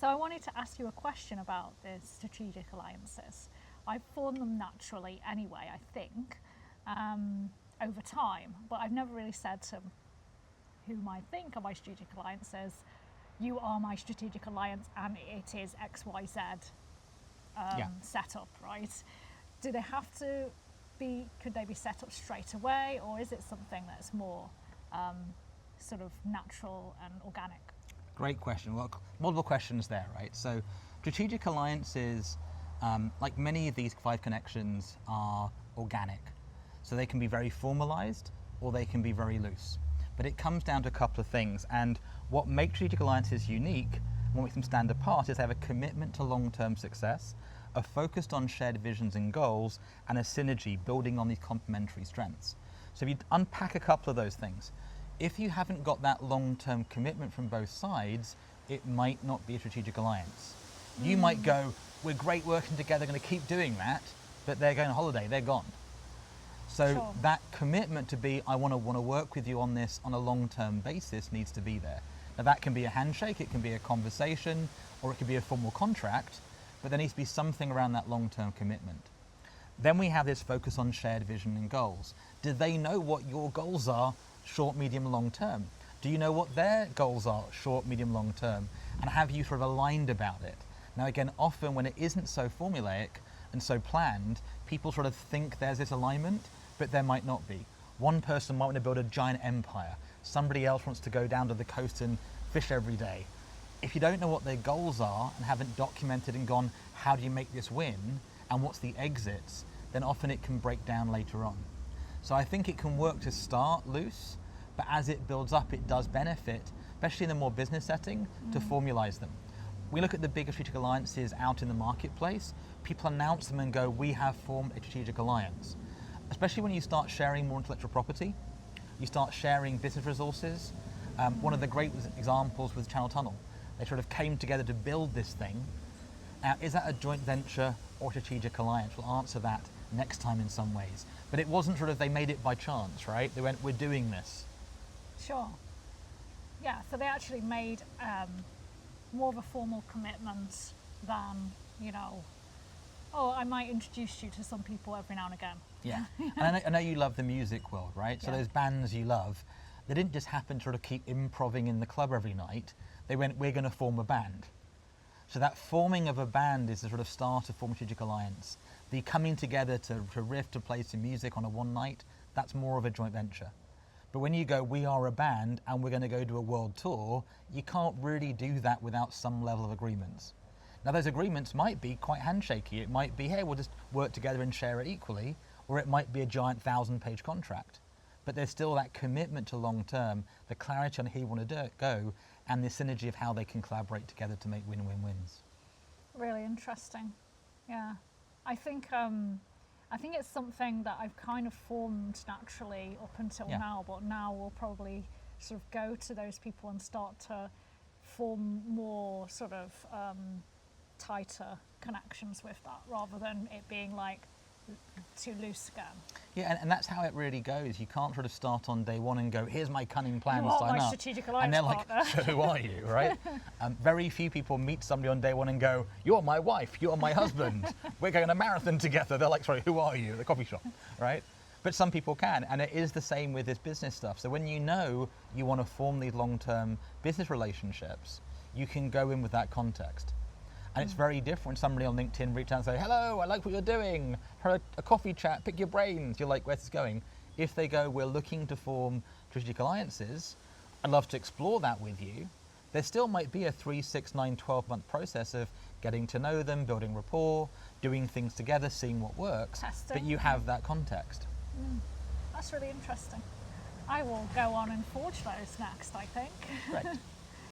So I wanted to ask you a question about the strategic alliances. I've formed them naturally anyway, I think, over time, but I've never really said to whom I think are my strategic alliances, you are my strategic alliance and it is XYZ set up, right? Do they have to be, could they be set up straight away, or is it something that's more sort of natural and organic? Great question. Well, multiple questions there, right? So strategic alliances, like many of these 5 connections, are organic. So they can be very formalized or they can be very loose. But it comes down to a couple of things. And what makes strategic alliances unique, and what makes them stand apart, is they have a commitment to long-term success, are focused on shared visions and goals, and a synergy building on these complementary strengths. So if you unpack a couple of those things, if you haven't got that long-term commitment from both sides, it might not be a strategic alliance. You might go, we're great working together, going to keep doing that, but they're going on holiday, they're gone. So Sure. that commitment to be, I want to work with you on this on a long-term basis needs to be there. Now that can be a handshake, it can be a conversation, or it could be a formal contract, but there needs to be something around that long-term commitment. Then we have this focus on shared vision and goals. Do they know what your goals are, short, medium, long term? Do you know what their goals are, short, medium, long term? And have you sort of aligned about it? Now again, often when it isn't so formulaic and so planned, people sort of think there's this alignment, but there might not be. One person might want to build a giant empire. Somebody else wants to go down to the coast and fish every day. If you don't know what their goals are and haven't documented and gone, how do you make this win? And what's the exits? Then often it can break down later on. So I think it can work to start loose, but as it builds up, it does benefit, especially in the more business setting, to formalize them. We look at the bigger strategic alliances out in the marketplace, people announce them and go, we have formed a strategic alliance. Especially when you start sharing more intellectual property, you start sharing business resources. One of the great examples was Channel Tunnel. They sort of came together to build this thing. Is that a joint venture or strategic alliance? We'll answer that next time in some ways. But it wasn't sort of they made it by chance, right? They went, we're doing this. Sure. Yeah, so they actually made more of a formal commitment than, you know, oh, I might introduce you to some people every now and again. Yeah, and I know you love the music world, right? So Yeah. those bands you love, they didn't just happen to sort of keep improving in the club every night. They went, we're going to form a band. So that forming of a band is the sort of start of forming a strategic alliance. The coming together to riff, to play some music on a one night, that's more of a joint venture. But when you go, we are a band and we're going to go do a world tour, you can't really do that without some level of agreements. Now those agreements might be quite handshaky. It might be, hey, we'll just work together and share it equally, or it might be a giant 1,000-page contract. But there's still that commitment to long term, the clarity on who you want to go, and the synergy of how they can collaborate together to make win-win-wins. Really interesting. Yeah, I think it's something that I've kind of formed naturally up until now, but now we'll probably sort of go to those people and start to form more sort of tighter connections with that, rather than it being like too loose again. Yeah, and that's how it really goes. You can't sort of start on day one and go, here's my cunning plan, You are sign my up. strategic alliance and they're like, partner. so who are you, right? Very few people meet somebody on day one and go, you're my wife, you're my husband, we're going on a marathon together. They're like, sorry, who are you? At the coffee shop, right? But some people can, and it is the same with this business stuff. So when you know you want to form these long-term business relationships, you can go in with that context. And it's very different when somebody on LinkedIn reaches out and say, hello, I like what you're doing, heard a coffee chat, pick your brains. You're like, where's this going? If they go, we're looking to form strategic alliances, I'd love to explore that with you. There still might be a 3, 6, 9, 12-month process of getting to know them, building rapport, doing things together, seeing what works, Testing. but you have that context. That's really interesting. I will go on and forge those next, I think. Great.